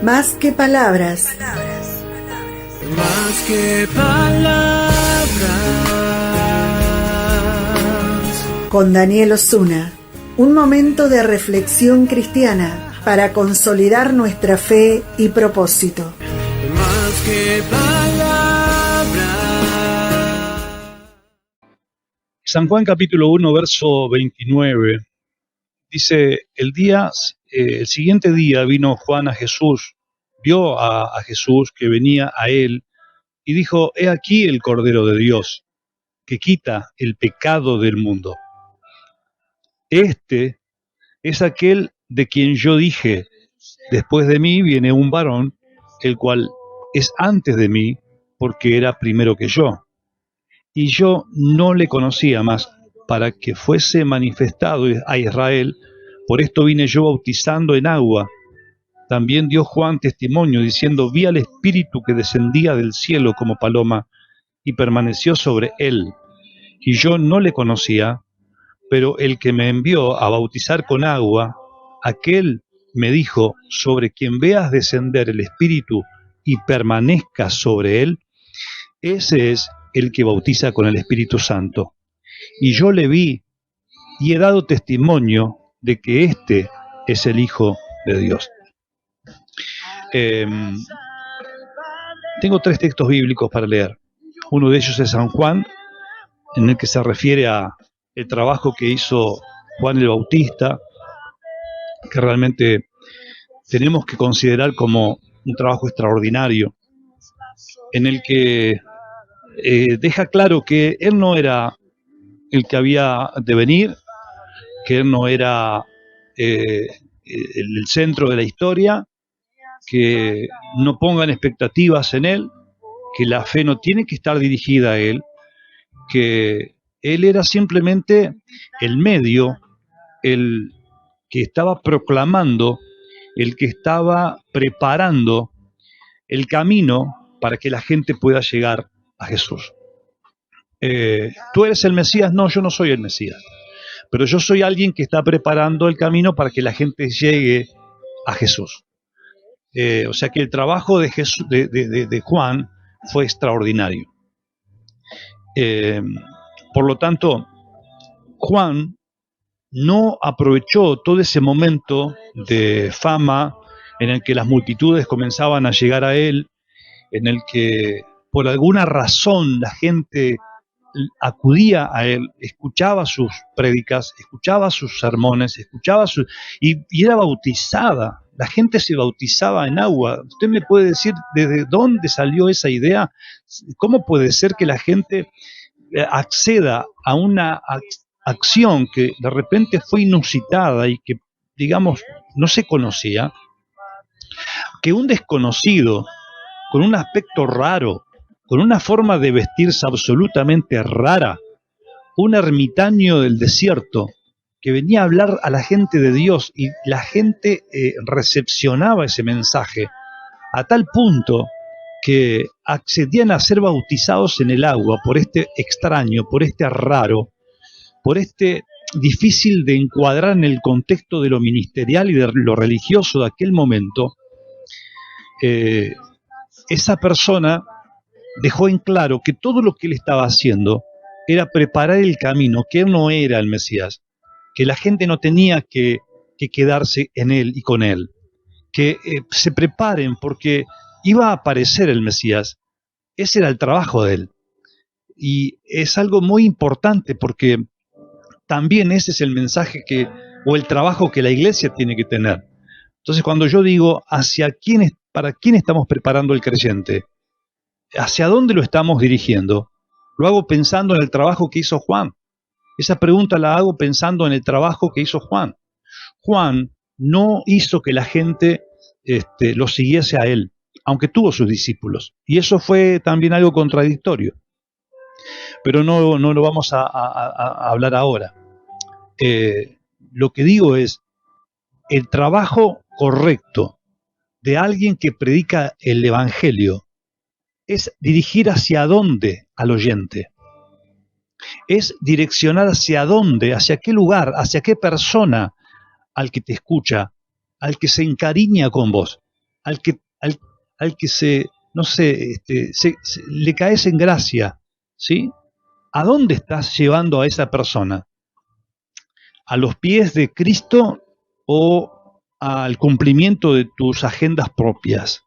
Más que palabras. Más que palabras. Con Daniel Osuna. Un momento de reflexión cristiana para consolidar nuestra fe y propósito. Más que palabras. San Juan capítulo 1, verso 29. Dice, el siguiente día vino Juan a Jesús, vio a Jesús que venía a él y dijo, he aquí el Cordero de Dios, que quita el pecado del mundo. Este es aquel de quien yo dije, después de mí viene un varón, el cual es antes de mí, porque era primero que yo. Y yo no le conocía más, para que fuese manifestado a Israel. Por esto vine yo bautizando en agua. También dio Juan testimonio, diciendo, vi al Espíritu que descendía del cielo como paloma, y permaneció sobre él. Y yo no le conocía, pero el que me envió a bautizar con agua, aquel me dijo, sobre quien veas descender el Espíritu y permanezca sobre él, ese es el que bautiza con el Espíritu Santo. Y yo le vi y he dado testimonio de que este es el Hijo de Dios. Tengo 3 textos bíblicos para leer. Uno de ellos es San Juan, en el que se refiere a el trabajo que hizo Juan el Bautista, que realmente tenemos que considerar como un trabajo extraordinario, en el que deja claro que él no era el que había de venir, que él no era el centro de la historia, que no pongan expectativas en él, que la fe no tiene que estar dirigida a él, que él era simplemente el medio, el que estaba proclamando, el que estaba preparando el camino para que la gente pueda llegar a Jesús. ¿Tú eres el Mesías? No, yo no soy el Mesías. Pero yo soy alguien que está preparando el camino para que la gente llegue a Jesús. O sea que el trabajo de Juan fue extraordinario. Por lo tanto, Juan no aprovechó todo ese momento de fama en el que las multitudes comenzaban a llegar a él, en el que por alguna razón la gente acudía a él, escuchaba sus prédicas, escuchaba sus sermones, y era bautizada. La gente se bautizaba en agua. ¿Usted me puede decir desde dónde salió esa idea? ¿Cómo puede ser que la gente acceda a una acción que de repente fue inusitada y que, digamos, no se conocía? Que un desconocido, con un aspecto raro, con una forma de vestirse absolutamente rara, un ermitaño del desierto, que venía a hablar a la gente de Dios, y la gente recepcionaba ese mensaje a tal punto que accedían a ser bautizados en el agua por este extraño, por este raro, por este difícil de encuadrar en el contexto de lo ministerial y de lo religioso de aquel momento. Esa persona dejó en claro que todo lo que él estaba haciendo era preparar el camino, que él no era el Mesías, que la gente no tenía que quedarse en él y con él, que se preparen porque iba a aparecer el Mesías. Ese era el trabajo de él. Y es algo muy importante porque también ese es el mensaje o el trabajo que la iglesia tiene que tener. Entonces, cuando yo digo para quién estamos preparando el creyente, hacia dónde lo estamos dirigiendo, lo hago pensando en el trabajo que hizo Juan. Esa pregunta la hago pensando en el trabajo que hizo Juan. Juan no hizo que la gente lo siguiese a él, aunque tuvo sus discípulos. Y eso fue también algo contradictorio. Pero no lo vamos a hablar ahora. Lo que digo es, el trabajo correcto de alguien que predica el Evangelio es dirigir hacia dónde al oyente. Es direccionar hacia dónde, hacia qué lugar, hacia qué persona al que te escucha, al que se encariña con vos. al que no sé, le caes en gracia, ¿sí? ¿A dónde estás llevando a esa persona? ¿A los pies de Cristo o al cumplimiento de tus agendas propias?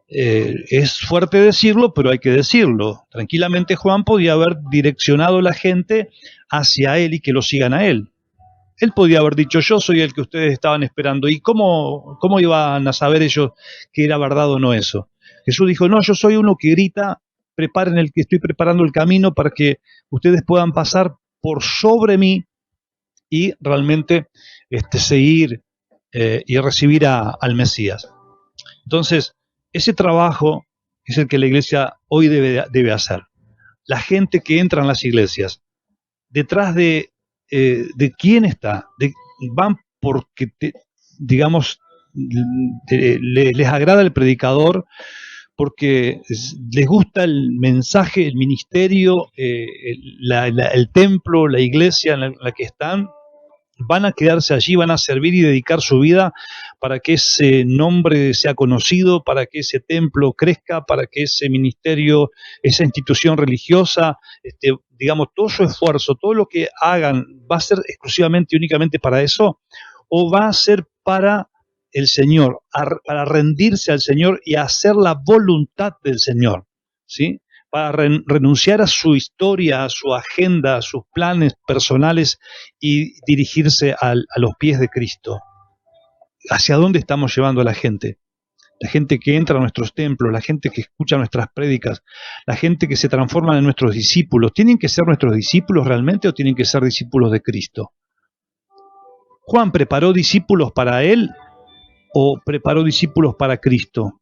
Es fuerte decirlo, pero hay que decirlo. Tranquilamente Juan podía haber direccionado a la gente hacia él y que lo sigan a él. Él podía haber dicho, yo soy el que ustedes estaban esperando. ¿Y cómo iban a saber ellos que era verdad o no eso? Jesús dijo, no, yo soy uno que grita, estoy preparando el camino para que ustedes puedan pasar por sobre mí y realmente seguir y recibir al Mesías. Entonces, ese trabajo es el que la iglesia hoy debe hacer. La gente que entra en las iglesias, detrás de quién está, van porque, les agrada el predicador, porque les gusta el mensaje, el ministerio, el templo, la iglesia en la que están. Van a quedarse allí, van a servir y dedicar su vida para que ese nombre sea conocido, para que ese templo crezca, para que ese ministerio, esa institución religiosa, todo su esfuerzo, todo lo que hagan, ¿va a ser exclusivamente y únicamente para eso? ¿O va a ser para el Señor, para rendirse al Señor y hacer la voluntad del Señor? ¿Sí? Para renunciar a su historia, a su agenda, a sus planes personales y dirigirse a los pies de Cristo. ¿Hacia dónde estamos llevando a la gente? La gente que entra a nuestros templos, la gente que escucha nuestras prédicas, la gente que se transforma en nuestros discípulos. ¿Tienen que ser nuestros discípulos realmente o tienen que ser discípulos de Cristo? ¿Juan preparó discípulos para él o preparó discípulos para Cristo?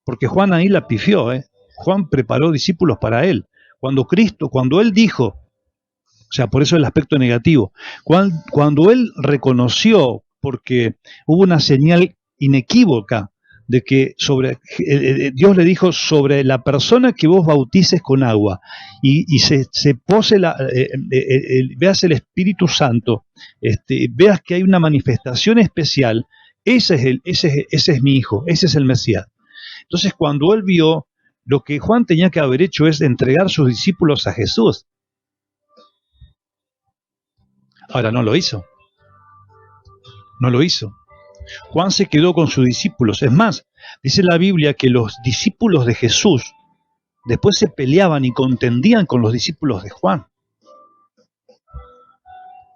Porque Juan ahí la pifió, Juan preparó discípulos para él. Cuando él dijo, o sea, por eso el aspecto negativo, cuando él reconoció, porque hubo una señal inequívoca de que Dios le dijo, sobre la persona que vos bautices con agua y se pose veas el Espíritu Santo, veas que hay una manifestación especial, ese es mi hijo, ese es el Mesías. Entonces, cuando él vio, lo que Juan tenía que haber hecho es entregar sus discípulos a Jesús. Ahora no lo hizo. No lo hizo. Juan se quedó con sus discípulos. Es más, dice la Biblia que los discípulos de Jesús después se peleaban y contendían con los discípulos de Juan.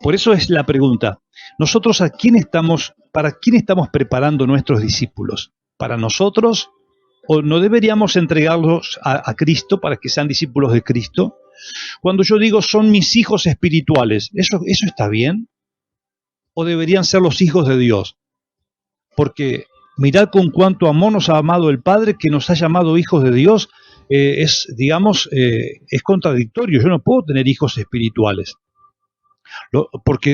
Por eso es la pregunta. Nosotros ¿para quién estamos preparando nuestros discípulos? ¿Para nosotros? ¿O no deberíamos entregarlos a Cristo para que sean discípulos de Cristo? Cuando yo digo son mis hijos espirituales, ¿eso está bien? ¿O deberían ser los hijos de Dios? Porque mirad con cuánto amor nos ha amado el Padre, que nos ha llamado hijos de Dios, es contradictorio. Yo no puedo tener hijos espirituales. Porque,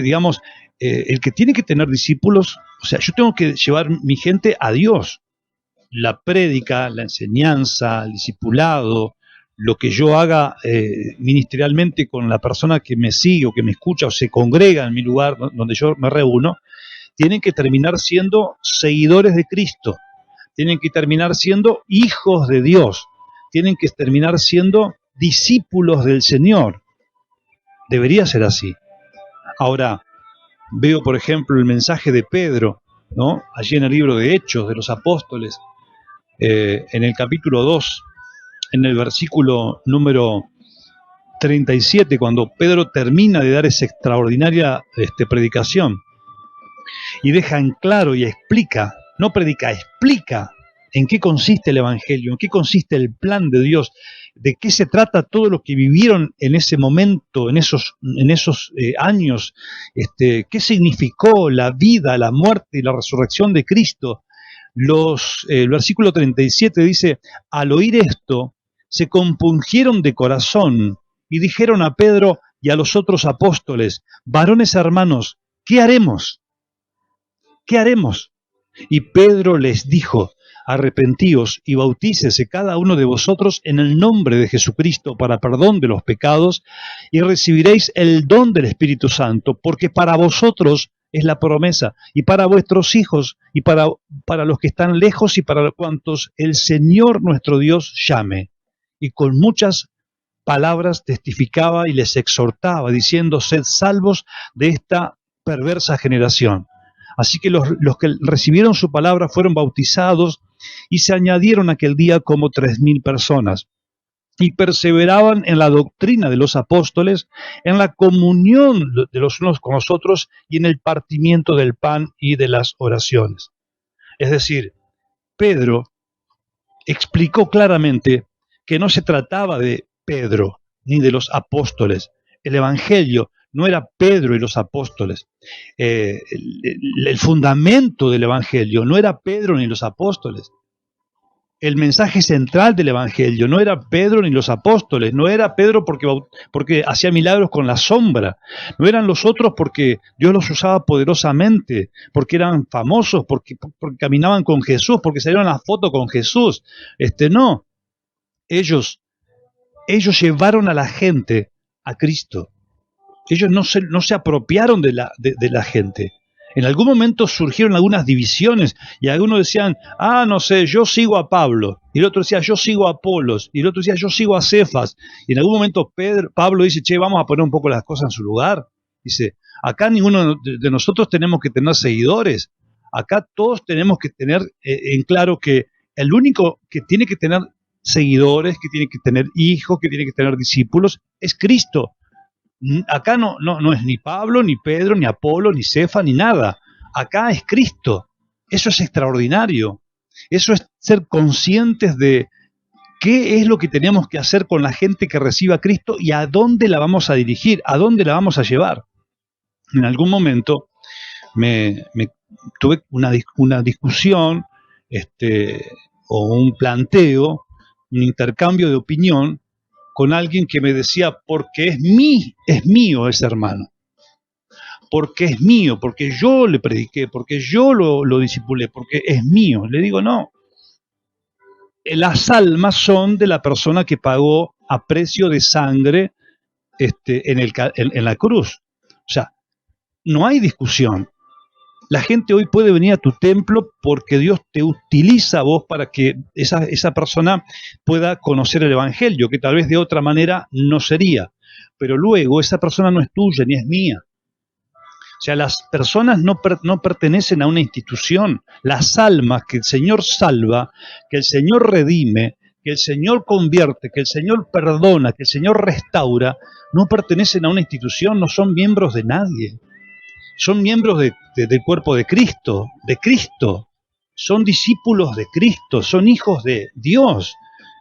el que tiene que tener discípulos, o sea, yo tengo que llevar mi gente a Dios. La prédica, la enseñanza, el discipulado, lo que yo haga ministerialmente con la persona que me sigue o que me escucha o se congrega en mi lugar donde yo me reúno, tienen que terminar siendo seguidores de Cristo, tienen que terminar siendo hijos de Dios, tienen que terminar siendo discípulos del Señor. Debería ser así. Ahora, veo por ejemplo el mensaje de Pedro, ¿no? Allí en el libro de Hechos de los Apóstoles, en el capítulo 2, en el versículo número 37, cuando Pedro termina de dar esa extraordinaria predicación y deja en claro y explica, no predica, explica en qué consiste el Evangelio, en qué consiste el plan de Dios, de qué se trata todo lo que vivieron en ese momento, en esos años, qué significó la vida, la muerte y la resurrección de Cristo. El versículo 37 dice, al oír esto, se compungieron de corazón y dijeron a Pedro y a los otros apóstoles, varones hermanos, ¿qué haremos? ¿Qué haremos? Y Pedro les dijo, arrepentíos y bautícese cada uno de vosotros en el nombre de Jesucristo para perdón de los pecados y recibiréis el don del Espíritu Santo, porque para vosotros es la promesa, y para vuestros hijos, y para los que están lejos, y para cuantos el Señor nuestro Dios llame. Y con muchas palabras testificaba y les exhortaba, diciendo, sed salvos de esta perversa generación. Así que los que recibieron su palabra fueron bautizados, y se añadieron aquel día como 3,000 personas. Y perseveraban en la doctrina de los apóstoles, en la comunión de los unos con los otros, y en el partimiento del pan y de las oraciones. Es decir, Pedro explicó claramente que no se trataba de Pedro ni de los apóstoles. El Evangelio no era Pedro y los apóstoles. El fundamento del Evangelio no era Pedro ni los apóstoles. El mensaje central del Evangelio no era Pedro ni los apóstoles, no era Pedro porque hacía milagros con la sombra, no eran los otros porque Dios los usaba poderosamente, porque eran famosos, porque caminaban con Jesús, porque salieron a la foto con Jesús. No, ellos llevaron a la gente a Cristo. Ellos no se apropiaron de la gente. En algún momento surgieron algunas divisiones y algunos decían, no sé, yo sigo a Pablo, y el otro decía, yo sigo a Apolos, y el otro decía, yo sigo a Cefas. Y en algún momento Pablo dice, vamos a poner un poco las cosas en su lugar. Dice, acá ninguno de nosotros tenemos que tener seguidores, acá todos tenemos que tener en claro que el único que tiene que tener seguidores, que tiene que tener hijos, que tiene que tener discípulos, es Cristo. Acá no es ni Pablo, ni Pedro, ni Apolo, ni Cefa, ni nada. Acá es Cristo. Eso es extraordinario. Eso es ser conscientes de qué es lo que tenemos que hacer con la gente que reciba a Cristo y a dónde la vamos a dirigir, a dónde la vamos a llevar. En algún momento tuve una discusión o un planteo, un intercambio de opinión con alguien que me decía, porque es mío ese hermano, porque es mío, porque yo le prediqué, porque yo lo discipulé, porque es mío. Le digo, no, las almas son de la persona que pagó a precio de sangre en la cruz. O sea, no hay discusión. La gente hoy puede venir a tu templo porque Dios te utiliza a vos para que esa persona pueda conocer el Evangelio, que tal vez de otra manera no sería. Pero luego esa persona no es tuya ni es mía. O sea, las personas no pertenecen a una institución. Las almas que el Señor salva, que el Señor redime, que el Señor convierte, que el Señor perdona, que el Señor restaura, no pertenecen a una institución, no son miembros de nadie. Son miembros del cuerpo de Cristo, son discípulos de Cristo, son hijos de Dios.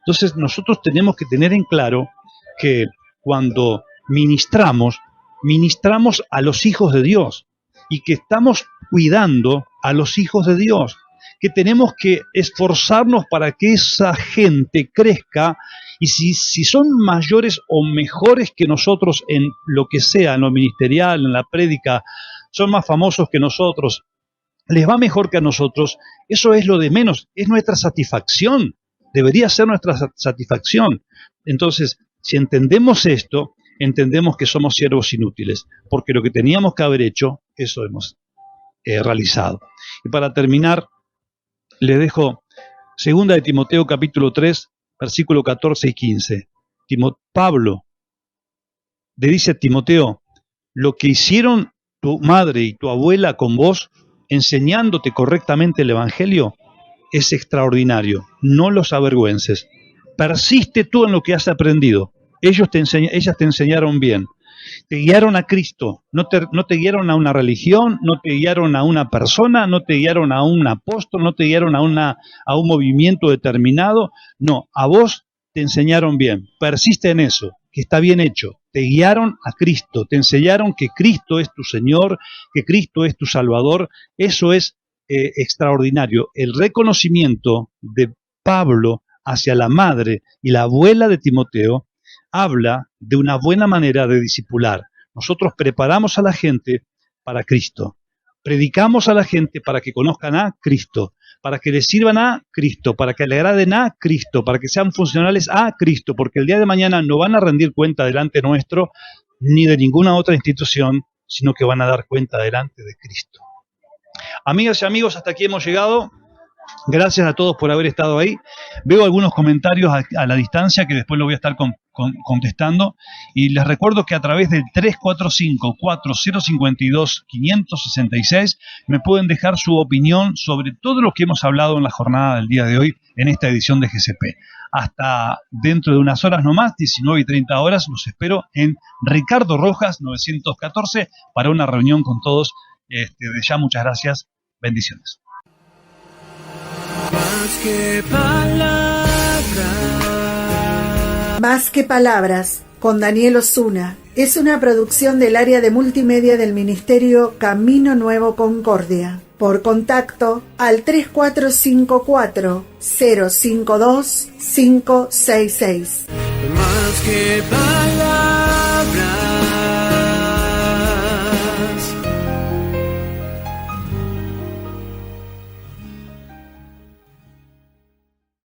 Entonces nosotros tenemos que tener en claro que cuando ministramos a los hijos de Dios y que estamos cuidando a los hijos de Dios, que tenemos que esforzarnos para que esa gente crezca y si son mayores o mejores que nosotros en lo que sea, en lo ministerial, en la prédica, son más famosos que nosotros, les va mejor que a nosotros, eso es lo de menos, es nuestra satisfacción, debería ser nuestra satisfacción. Entonces, si entendemos esto, entendemos que somos siervos inútiles, porque lo que teníamos que haber hecho, eso hemos realizado. Y para terminar, les dejo 2 de Timoteo capítulo 3, versículo 14 y 15. Pablo le dice a Timoteo, lo que hicieron tu madre y tu abuela con vos, enseñándote correctamente el Evangelio, es extraordinario. No los avergüences. Persiste tú en lo que has aprendido. Ellas te enseñaron bien. Te guiaron a Cristo. No te guiaron a una religión, no te guiaron a una persona, no te guiaron a un apóstol, no te guiaron a un movimiento determinado. No, a vos te enseñaron bien. Persiste en eso, que está bien hecho. Te guiaron a Cristo, te enseñaron que Cristo es tu Señor, que Cristo es tu Salvador. Eso es extraordinario. El reconocimiento de Pablo hacia la madre y la abuela de Timoteo habla de una buena manera de discipular. Nosotros preparamos a la gente para Cristo. Predicamos a la gente para que conozcan a Cristo, para que les sirvan a Cristo, para que le agraden a Cristo, para que sean funcionales a Cristo, porque el día de mañana no van a rendir cuenta delante nuestro ni de ninguna otra institución, sino que van a dar cuenta delante de Cristo. Amigas y amigos, hasta aquí hemos llegado. Gracias a todos por haber estado ahí. Veo algunos comentarios a la distancia que después lo voy a estar contestando. Y les recuerdo que a través del 345-4052-566 me pueden dejar su opinión sobre todo lo que hemos hablado en la jornada del día de hoy en esta edición de GCP. Hasta dentro de unas horas nomás, 19:30, los espero en Ricardo Rojas 914 para una reunión con todos. De ya muchas gracias. Bendiciones. Más que palabras. Más que palabras, con Daniel Osuna, es una producción del área de multimedia del Ministerio Camino Nuevo Concordia. Por contacto al 3454-052-566. Más que palabras.